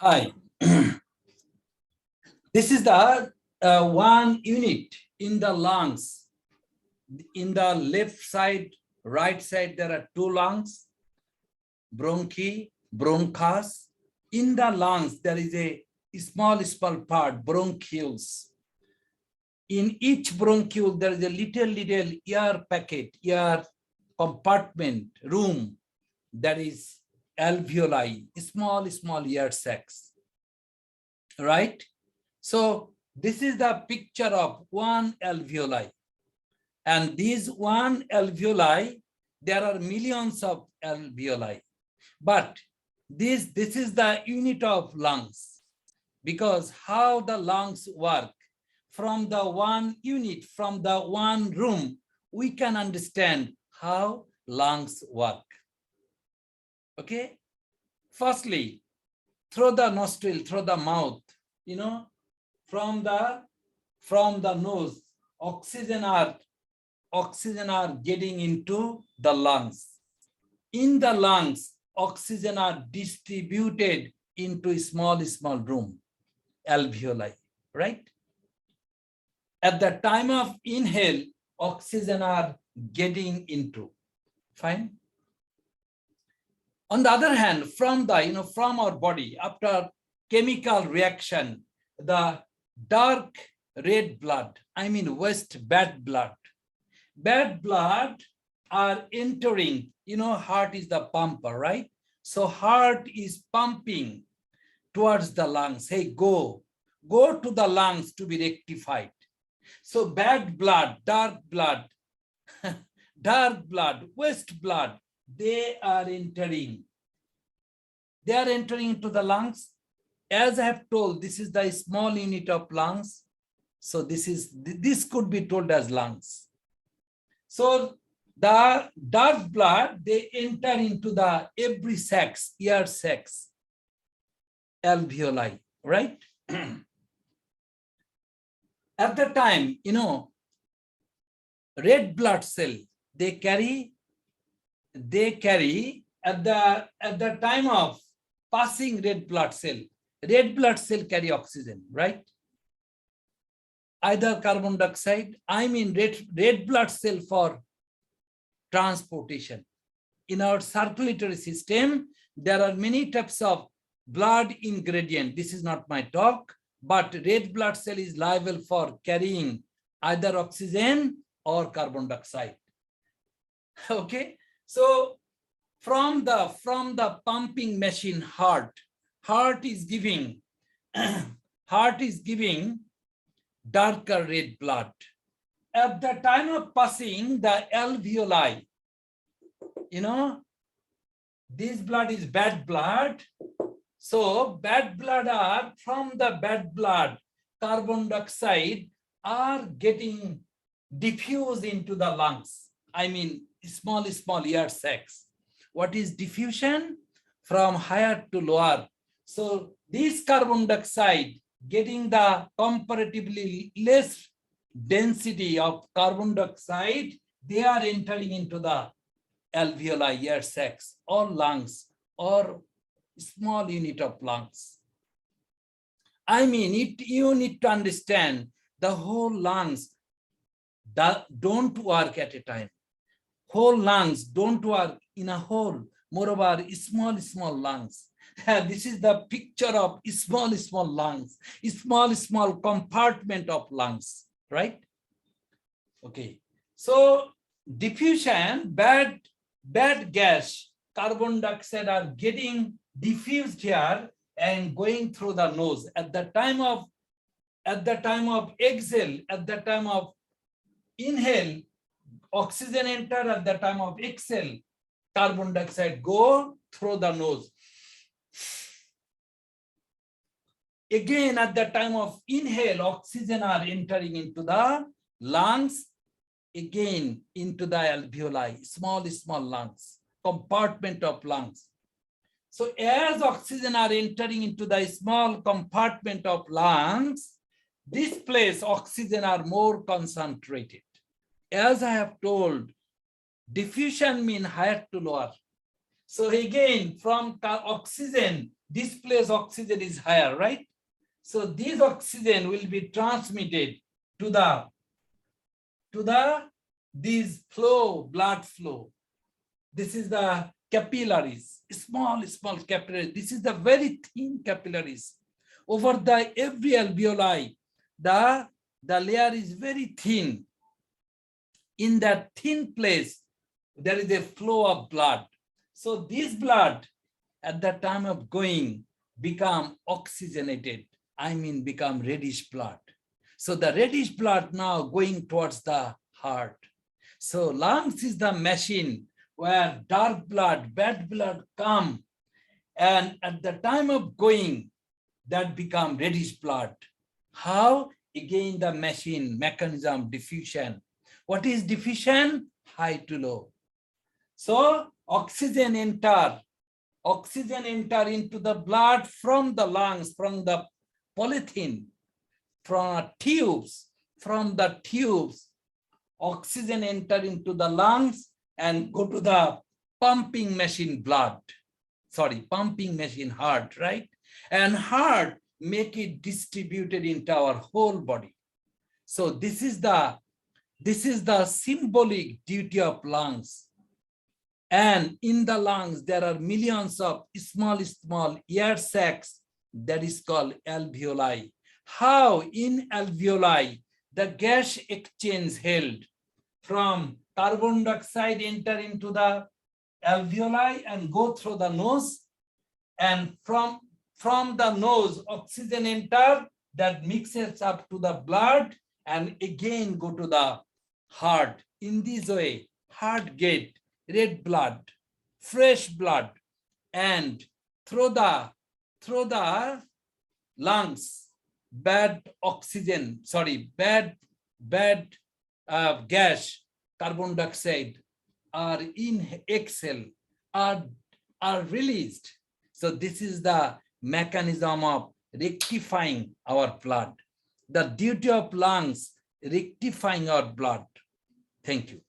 Hi. This is the one unit in the lungs. In the left side, right side, there are two lungs, bronchi, bronchus. In the lungs, there is a small part, bronchioles. In each bronchiole, there is a little air packet, air compartment, room, that is alveoli, small air sacs, right? So this is the picture of one alveoli. And these one alveoli, there are millions of alveoli. But this is the unit of lungs, because how the lungs work, from the one unit, from the one room, we can understand how lungs work. Okay? Firstly, through the nostril, through the mouth, from the nose, oxygen are getting into the lungs. In the lungs, oxygen are distributed into small room, alveoli, right? At the time of inhale, oxygen are getting into, fine? On the other hand, from the, from our body, after chemical reaction, the dark red blood, I mean bad blood are entering, heart is the pumper, right? So heart is pumping towards the lungs. Hey, go to the lungs to be rectified. So bad blood, dark blood, waste blood, they are entering into the lungs. As I have told, this is the small unit of lungs. So this could be told as lungs. So the dark blood, they enter into the every sacs, air sacs, alveoli, right? At the time, red blood cell, they carry at the time of passing red blood cell carry oxygen, right? Either carbon dioxide, I mean red blood cell for transportation. In our circulatory system, there are many types of blood ingredient. This is not my talk, but red blood cell is liable for carrying either oxygen or carbon dioxide. Okay, so from the pumping machine, heart is giving darker red blood. At the time of passing the alveoli, this blood is bad blood. So bad blood are, from the bad blood, carbon dioxide are getting diffused into the lungs. I mean, small air sacs. What is diffusion? From higher to lower. So this carbon dioxide getting the comparatively less density of carbon dioxide, they are entering into the alveoli, air sacs, or lungs, or small unit of lungs. I mean, you need to understand the whole lungs don't work at a time. Whole lungs don't work in a whole, moreover, small lungs. This is the picture of small lungs, small compartment of lungs, right? Okay, so diffusion, bad gas, carbon dioxide are getting diffused here and going through the nose. At the time of exhale, at the time of inhale, oxygen enter. At the time of exhale, carbon dioxide go through the nose. Again, at the time of inhale, oxygen are entering into the lungs, again into the alveoli, small lungs, compartment of lungs. So as oxygen are entering into the small compartment of lungs, this place oxygen are more concentrated. As I have told, diffusion means higher to lower. So again, from oxygen, this place oxygen is higher, right? So this oxygen will be transmitted to this flow, blood flow. This is the capillaries, small capillaries. This is the very thin capillaries. Over the every alveoli, the layer is very thin. In that thin place, there is a flow of blood. So this blood at the time of going become oxygenated. I mean become reddish blood. So the reddish blood now going towards the heart. So lungs is the machine where dark blood, bad blood come, and at the time of going, that become reddish blood. How? Again the machine, mechanism, diffusion. What is diffusion? High to low. So oxygen enter into the blood from the lungs, from the polythene, from tubes, oxygen enter into the lungs and go to the pumping machine pumping machine heart, right? And heart make it distributed into our whole body. So this is the symbolic duty of lungs. And in the lungs, there are millions of small air sacs that is called alveoli. How in alveoli, the gas exchange held from carbon dioxide enter into the alveoli and go through the nose. And from the nose, oxygen enter, that mixes up to the blood and again go to the heart. In this way, heart get red blood, fresh blood, and through the lungs, bad gas, carbon dioxide are are released. So this is the mechanism of rectifying our blood. The duty of lungs, rectifying our blood. Thank you.